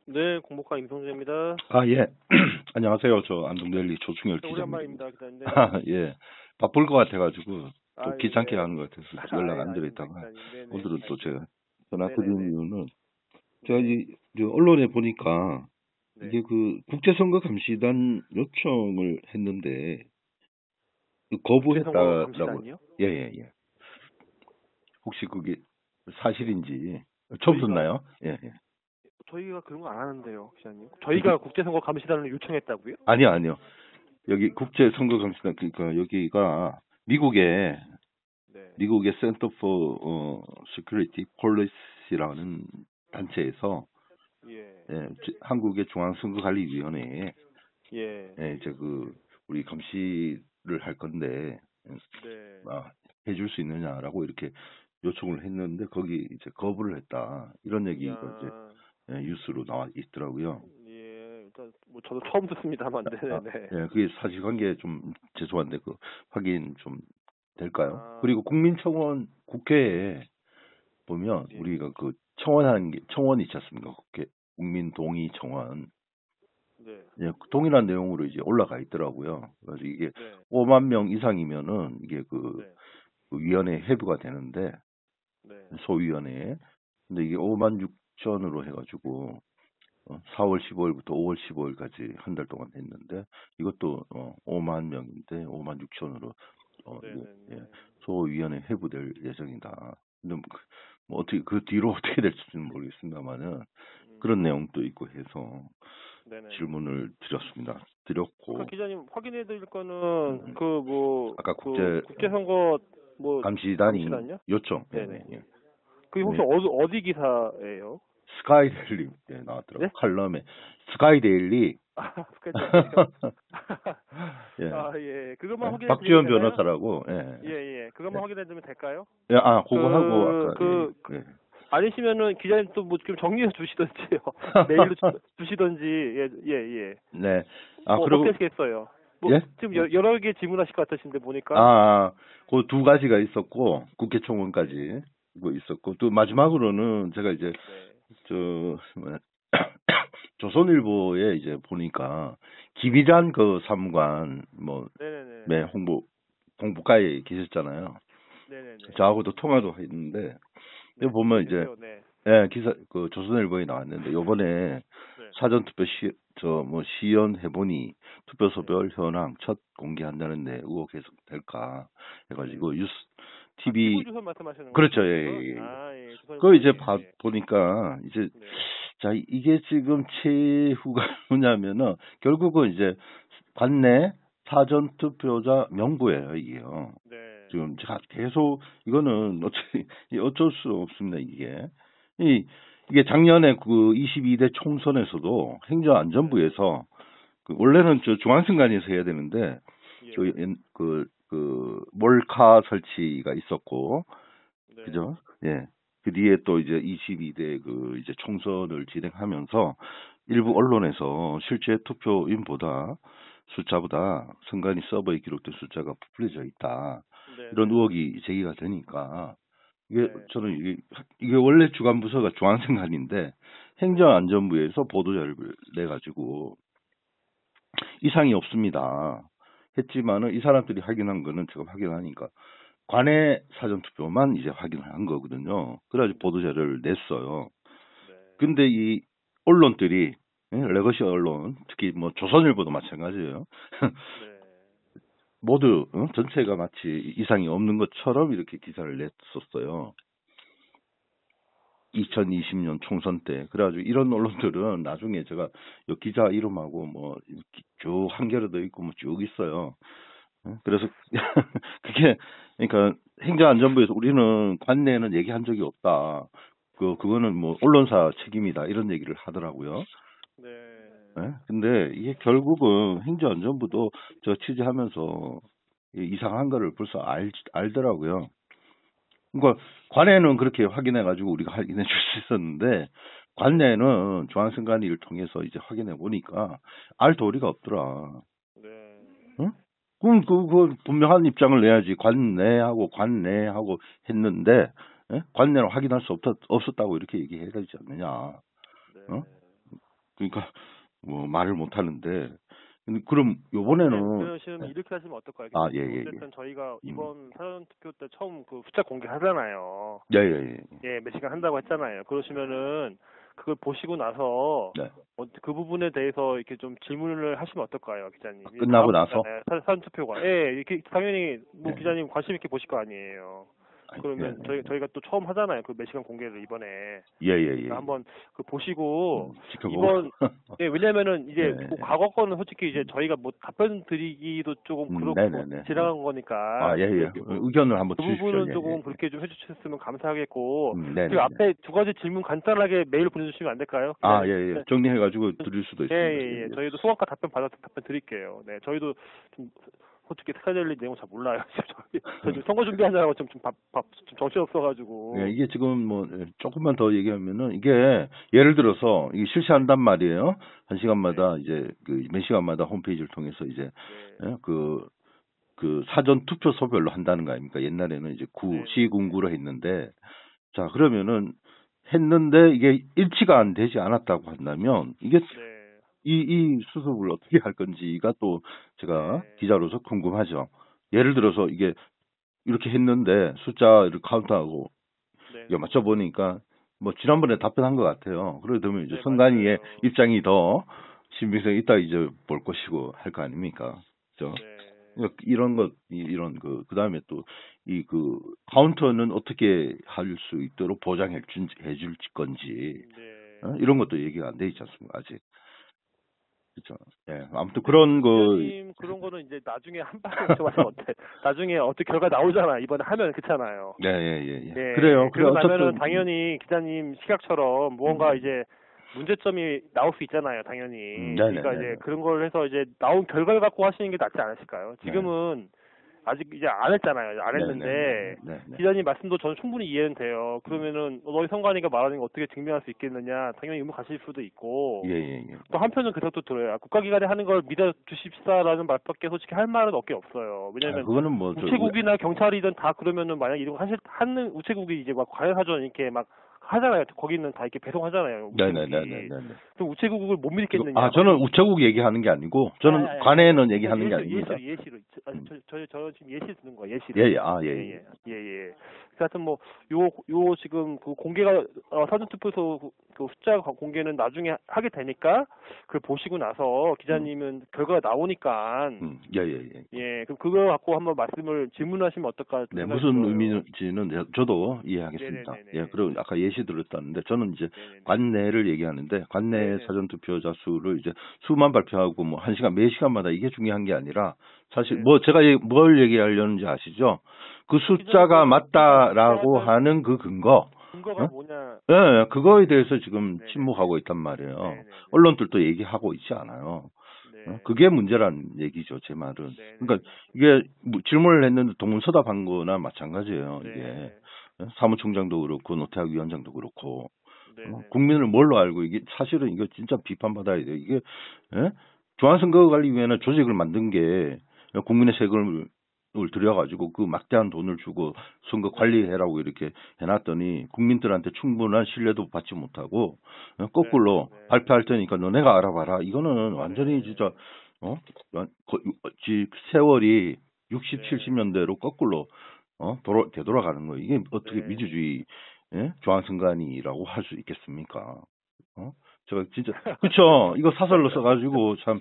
네, 공복과 임성재입니다. 아, 예. 안녕하세요. 저 안동데일리 조충열 기자입니다. 오랜만입니다, 기자님. 네. 아, 예. 바쁠 것 같아가지고 또 예, 귀찮게 네. 하는 것 같아서 연락 안 아닙니다, 드렸다가 기자님. 네네. 오늘은 또 제가 전화 드린 네네네. 이유는 제가 네. 저 언론에 보니까 네. 이게 그 국제선거감시단 요청을 했는데 국제선거 거부했다라고. 감시단이요? 예, 예, 예. 혹시 그게 사실인지 처음 듣나요? 예, 예. 저희가 그런 거 안 하는데요, 기자님. 저희가 국제선거 감시단을 요청했다고요? 아니요, 아니요. 여기 국제선거감시단 그러니까 여기가 미국의 네. Center for Security Policy라는 단체에서 예. 한국의 중앙선거관리위원회에 예. 이제 우리 감시를 할 건데 네. 해줄 수 있느냐라고 이렇게 요청을 했는데 거기 이제 거부를 했다 이런 얘기가 이제 뉴스로 나와 있더라고요. 예. 일단 뭐 저도 처음 듣습니다만, 네네네. 예, 그게 사실관계 좀 죄송한데 확인 좀 될까요? 그리고 네. 국민청원 국회에 보면 예. 우리가 청원하는 게 청원이 있지 않습니까? 국회 국민 동의 청원. 네. 예, 동일한 내용으로 이제 올라가 있더라고요. 그래서 이게 네. 5만 명 이상이면은 이게 네. 그 위원회에 회부가 되는데 네. 소위원회에. 근데 이게 5만 6천으로 해가지고 4월 15일부터 5월 15일까지 한 달 동안 했는데 이것도 5만 명인데 5만 6천으로 네네네. 소위원회 회부될 예정이다. 근데 뭐 어떻게 그 뒤로 어떻게 될지는 모르겠습니다만은 그런 내용도 있고 해서 네네. 질문을 드렸고. 아까 기자님 확인해 드릴 거는 아까 국제선거 감시단이 감시단요? 요청. 네네. 예. 그게 혹시 네. 어디 기사예요? 스카이데일리 나왔더라고. 네? 칼럼에 스카이데일리. 스카이데일리요? 예. 예. 그것만 예? 확인해 드리면 박지원 되나요? 변호사라고. 예. 그것만 예. 확인해 드리면 될까요? 예, 그거 하고 아까 예. 아니시면은 기자님 또 뭐 좀 정리해 주시던지요. 메일로 주시던지. 예. 네. 어떻게 그리고 하시겠어요? 예? 지금 여러 개 질문하실 것 같으신데 보니까. 그 두 가지가 있었고 국회 청원까지 있었고 또 마지막으로는 제가 이제 조선일보에 이제 보니까 김일한 사무관 네네네. 홍보과에 계셨잖아요. 네네네. 저하고도 통화도 했는데 여기 보면 이제 기사 조선일보에 나왔는데 요번에 사전투표 시연 해보니 투표소별 현황 첫 공개한다는 데 의혹 해석될까 해가지고 뉴스 TV 조선 말씀하시는 그렇죠. 거죠? 예. 그 이제 보니까 이제 자 이게 지금 최후가 뭐냐면은 결국은 이제 관내 사전투표자 명부예요 이게요. 네. 지금 제가 계속 이거는 어쩔 수 없습니다 이게. 이게 작년에 22대 총선에서도 행정안전부에서 원래는 중앙선관위에서 해야 되는데 몰카 설치가 있었고 그죠? 예. 그 뒤에 또 이제 22대 이제 총선을 진행하면서 일부 언론에서 실제 투표인보다 숫자보다 선관위 서버에 기록된 숫자가 부풀려져 있다. 이런 의혹이 제기가 되니까 저는 이게 원래 주관 부서가 중앙선관위인데 행정안전부에서 보도자료를 내 가지고 이상이 없습니다. 했지만은 이 사람들이 확인한 거는 제가 확인하니까 관내 사전투표만 이제 확인을 한 거거든요. 그래가지고 보도자료를 냈어요. 근데 이 언론들이 레거시 언론 특히 조선일보도 마찬가지예요. 모두 전체가 마치 이상이 없는 것처럼 이렇게 기사를 냈었어요. 2020년 총선 때. 그래가지고 이런 언론들은 나중에 제가 이 기자 이름하고 쭉 한겨레 더 있고 쭉 있어요. 그래서 그게 그러니까 행정안전부에서 우리는 관내에는 얘기한 적이 없다. 그거는 언론사 책임이다 이런 얘기를 하더라고요. 네. 근데 이게 결국은 행정안전부도 저 취재하면서 이상한 거를 벌써 알더라고요. 그러니까 관내는 그렇게 확인해가지고 우리가 확인해 줄 수 있었는데 관내는 중앙선관위를 통해서 이제 확인해 보니까 알 도리가 없더라. 응? 그럼 그 분명한 입장을 내야지. 관내하고 했는데 관내는 확인할 수 없었다고 이렇게 얘기해야 되지 않느냐. 그러니까 뭐 말을 못 하는데 근데 그럼 네, 요번에는 그러시면 이렇게 하시면 어떨까요? 아, 예, 예, 예. 어쨌든 저희가 음. 이번 사전투표 때 처음 그 숫자 공개하잖아요. 예, 예, 예. 예, 몇 시간 한다고 했잖아요. 그러시면은 그걸 보시고 나서 네. 그 부분에 대해서 이렇게 좀 질문을 하시면 어떨까요, 기자님? 이제 끝나고 다음 나서? 주잖아요, 사전투표가. 예, 이렇게 당연히 뭐 네. 기자님 관심 있게 보실 거 아니에요. 아니, 그러면 예, 저희가 또 처음 하잖아요. 그 몇 시간 공개를 이번에. 예, 예, 예. 그러니까 한번 그 보시고 지켜보고. 이번 예, 왜냐면은 이제 네. 뭐 과거 거는 솔직히 이제 저희가 뭐 답변 드리기도 조금 그렇고 네네네. 지나간 거니까 아, 예, 예. 의견을 한번 그 주십시오. 부분은 예, 조금 예. 그렇게 좀 해주셨으면 감사하겠고 네네. 그리고 앞에 두 가지 질문 간단하게 메일 보내주시면 안 될까요? 아, 기자님? 예, 예. 정리해가지고 드릴 수도 있습니다. 예. 저희도 소감과 답변 받아서 답변 드릴게요. 네, 저희도 좀 솔직히 스카이델리 내용 잘 몰라요. 저 지금 선거 준비하느라고 좀 정신 없어가지고. 예, 이게 지금 뭐 조금만 더 얘기하면은 이게 예를 들어서 이게 실시한단 말이에요. 한 시간마다 이제 그 몇 시간마다 홈페이지를 통해서 이제 네. 예, 그 사전 투표소별로 한다는 거 아닙니까? 옛날에는 이제 네. 시군구로 했는데 자 그러면은 했는데 이게 일치가 안 되지 않았다고 한다면 이게 네. 이 수습을 어떻게 할 건지가 또 제가 네. 기자로서 궁금하죠. 예를 들어서 이게 이렇게 했는데 숫자를 카운트하고 네. 이거 맞춰보니까 뭐 지난번에 답변한 것 같아요. 그러면 이제 네, 선관위의 맞아요. 입장이 더 신빙성이 있다 이제 볼 것이고 할 거 아닙니까? 그죠? 네. 그러니까 이런 것 이런 그다음에 또 이 카운터는 어떻게 할 수 있도록 보장해 줄 건지 네. 이런 것도 얘기가 안 돼 있지 않습니까? 아직. 그렇죠. 예. 아무튼 그런 기자님 그런 거는 이제 나중에 한 방에 여쭤봐서 어때? 나중에 어떻게 결과 나오잖아. 이번에 하면 그렇잖아요. 네, 예. 네. 그래요. 그러고 어쨌든 나면은 당연히 기자님 시각처럼 무언가 이제 문제점이 나올 수 있잖아요, 당연히. 네네네네. 그러니까 이제 그런 걸 해서 이제 나온 결과를 갖고 하시는 게 낫지 않으실까요? 지금은 아직 이제 안 했잖아요. 안 했는데 네. 기자님 말씀도 저는 충분히 이해는 돼요. 그러면은 너희 선관위가 말하는 거 어떻게 증명할 수 있겠느냐? 당연히 의문 가실 수도 있고. 예. 또 한편은 그 생각도 들어요. 국가기관이 하는 걸 믿어 주십사라는 말밖에 솔직히 할 말은 없어요. 왜냐면 그거는 뭐 우체국이나 경찰이든 다 그러면은 만약 이런 거 하는 우체국이 이제 막 과외사전 이렇게 막 하잖아요. 거기는 다 이렇게 배송하잖아요. 우체국이. 네네. 그럼 우체국을 못 믿겠느냐? 아, 저는 우체국 얘기하는 게 아니고 저는 관에는 얘기하는 게 아닙니다. 예시로. 저 지금 예시 드는 거예요. 예시로. 예. 하여튼 뭐 요 지금 그 공개가 사전투표소 그 숫자 공개는 나중에 하게 되니까 그걸 보시고 나서 기자님은 결과가 나오니까 예. 그럼 그거 갖고 한번 질문하시면 어떨까? 네, 무슨 의미인지는 저도 이해하겠습니다. 네네네네. 예, 그리고 아까 예시 들었다는데 저는 이제 네네네. 관내를 얘기하는데 관내 네네. 사전 투표자 수를 이제 수만 발표하고 뭐 한 시간 매 시간마다 이게 중요한 게 아니라 사실 네. 뭐 제가 뭘 얘기하려는지 아시죠? 그 숫자가 맞다라고 하는 그 근거가 뭐냐? 예, 그거에 대해서 지금 네네. 침묵하고 있단 말이에요. 네네네. 언론들도 얘기하고 있지 않아요. 네. 그게 문제란 얘기죠, 제 말은. 네네. 그러니까 이게 질문을 했는데 동문서답한 거나 마찬가지예요. 네. 이게 사무총장도 그렇고 노태학 위원장도 그렇고 네네. 국민을 뭘로 알고 이게 사실은 이거 진짜 비판받아야 돼요. 이게 중앙선거관리위원회 조직을 만든 게 국민의 세금을 들여가지고 그 막대한 돈을 주고 선거 관리해라고 이렇게 해놨더니 국민들한테 충분한 신뢰도 받지 못하고 거꾸로 발표할 테니까 너네가 알아봐라. 이거는 완전히 진짜 세월이 60, 70년대로 거꾸로 되돌아가는 거예요. 이게 어떻게 민주주의 중앙선관위라고 할 수 있겠습니까? 제가 진짜 그쵸. 이거 사설로 써가지고 참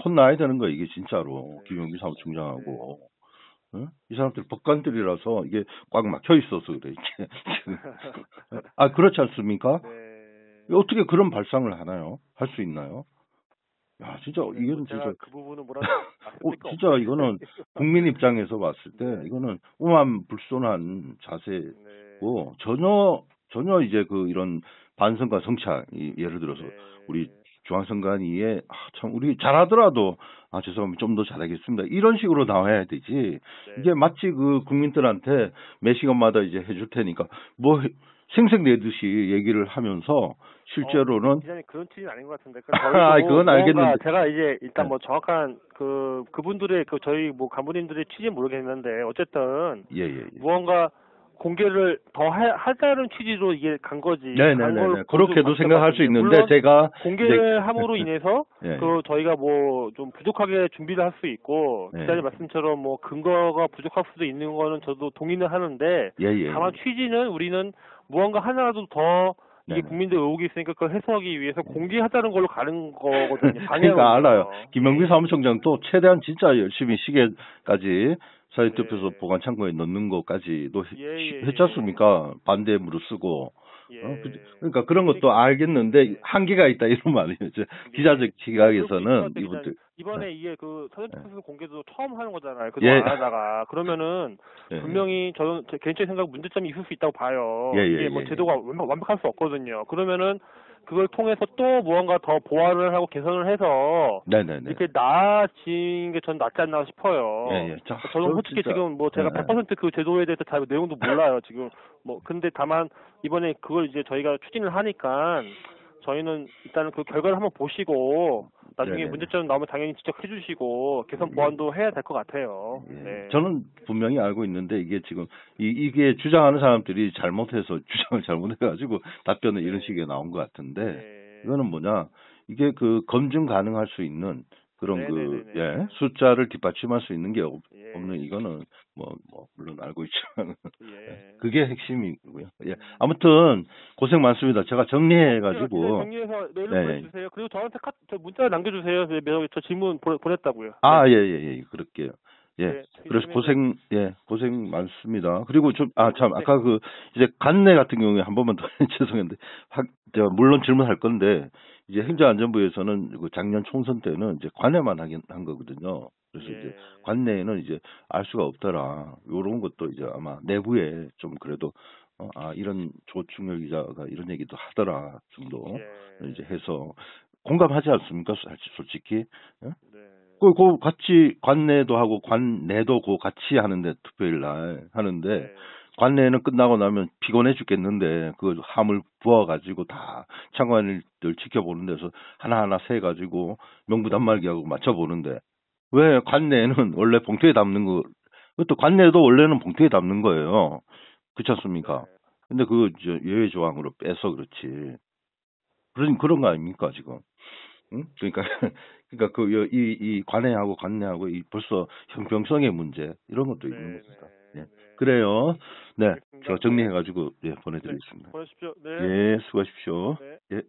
혼나야 되는 거예요. 이게 진짜로 김용기 사무총장하고 이 사람들 법관들이라서 이게 꽉 막혀 있어서 그래. 이게 그렇지 않습니까? 네. 어떻게 그런 발상을 하나요? 할 수 있나요? 야, 진짜 이건 진짜 그 부분은 뭐라 진짜 이거는 국민 입장에서 봤을 때 이거는 우만불손한 자세고 전혀 이제 이런 반성과 성찰 예를 들어서 우리 중앙선관위에 참 우리 잘하더라도 죄송합니다 좀 더 잘하겠습니다 이런 식으로 나와야 되지 이게 마치 국민들한테 매 시간마다 이제 해줄 테니까 뭐 생색내듯이 얘기를 하면서 실제로는 기자님 그런 취지는 아닌 것 같은데. 그건 알겠는데 제가 이제 일단 뭐 정확한 그분들의 저희 뭐 간부님들의 취지는 모르겠는데 어쨌든 예. 무언가 공개를 더 하자는 취지로 이게 간 거지. 네네네. 그렇게도 생각할 수 있는데 물론 제가 공개를 함으로 인해서 예, 그 저희가 뭐 좀 부족하게 준비를 할 수 있고 예. 기자님 말씀처럼 뭐 근거가 부족할 수도 있는 거는 저도 동의는 하는데 예. 다만 취지는 우리는 무언가 하나라도 더 이게 네네. 국민들 의혹이 있으니까 그걸 해소하기 위해서 공개하자는 걸로 가는 거거든요. 그러니까 알아요. 김영빈 예. 사무총장도 최대한 진짜 열심히 시계까지 사회투표소 네. 보관 창고에 넣는 것까지도 예. 했지 않습니까? 반대에 무릅쓰고. 예. 그러니까 그런 것도 알겠는데 한계가 있다 이런 말이에요. 기자적 시각에서는 이분들. 이번에 이게 그 사전투표 공개도 처음 하는 거잖아요. 예. 그동안 안 하다가 그러면은 예. 분명히 저는 제 개인적인 생각 문제점이 있을 수 있다고 봐요. 예. 이게 뭐 제도가 완벽할 수 없거든요. 그러면은 그걸 통해서 또 무언가 더 보완을 하고 개선을 해서 네네네. 이렇게 나아진 게 전 낫지 않나 싶어요. 예. 저는 솔직히 진짜, 지금 뭐 제가 100%그 제도에 대해서 잘 내용도 몰라요. 지금 뭐 근데 다만 이번에 그걸 이제 저희가 추진을 하니까 저희는 일단은 그 결과를 한번 보시고 나중에 네네네. 문제점 나오면 당연히 지적해 주시고 개선 보완도 해야 될 것 같아요. 예. 네. 저는 분명히 알고 있는데 이게 지금 이게 주장하는 사람들이 잘못해서 주장을 잘못해가지고 답변은 이런 식의 나온 것 같은데 네. 이거는 뭐냐 이게 그 검증 가능할 수 있는 그런 네네네네. 숫자를 뒷받침할 수 있는 게 예. 없는 이거는 뭐 물론 알고 있지만 예. 그게 핵심이고요. 예. 아무튼 고생 많습니다. 제가 정리해가지고 정리해서 메일로 네. 보내주세요. 그리고 저한테 저 문자 남겨주세요. 저 질문 보냈다고요. 아, 예, 그럴게요. 예. 네, 그래서 그러면은- 고생 많습니다. 그리고 참, 아까 이제 관내 같은 경우에 한 번만 더 죄송한데, 물론 질문할 건데, 이제 행정안전부에서는 그 작년 총선 때는 이제 관내만 한 거거든요. 그래서 예. 이제 관내에는 이제 알 수가 없더라. 요런 것도 이제 아마 내부에 좀 그래도, 이런 조충렬 기자가 이런 얘기도 하더라 정도 예. 이제 해서 공감하지 않습니까? 솔직히. 예? 네. 그 같이 관내도 하고 관내도 같이 하는데 투표일 날 하는데 네. 관내는 끝나고 나면 피곤해 죽겠는데 그 함을 부어가지고 다 참관인들 지켜보는 데서 하나하나 세 가지고 명부 단말기하고 맞춰보는데 왜 관내는 원래 봉투에 담는 거 그것도 관내도 원래는 봉투에 담는 거예요. 그렇지 않습니까? 근데 그 예외 조항으로 빼서 그렇지. 그런 거 아닙니까 지금? 응? 그러니까 이 관내하고 관내하고 이 벌써 형평성의 문제 이런 것도 있는 겁니다. 예. 그래요. 네, 알겠습니다. 제가 정리해가지고 보내드리겠습니다. 보내십시오. 네. 예, 수고하십시오. 네. 예.